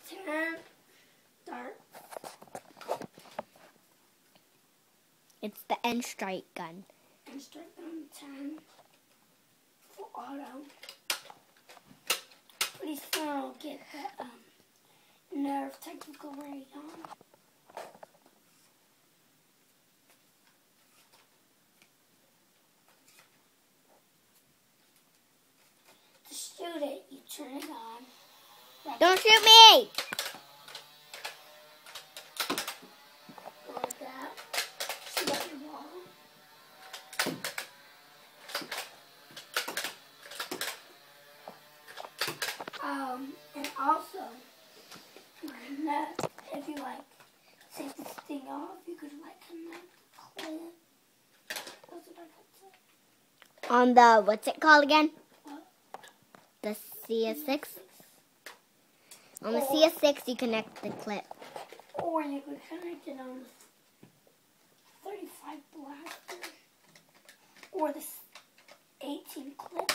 10. Start. It's the N-Strike gun. N-Strike gun 10. For auto. Pretty soon I'll get the Nerf technical ray on. To shoot it, you turn it on. Don't shoot me! Like that. Shoot at your wall. And also, if you take this thing off, you could connect the clip. That's what I could say. On the, what's it called again? What? The CS6? On the CS6, you connect the clip. Or you could connect it on the 35 blaster. Or the 18 clip.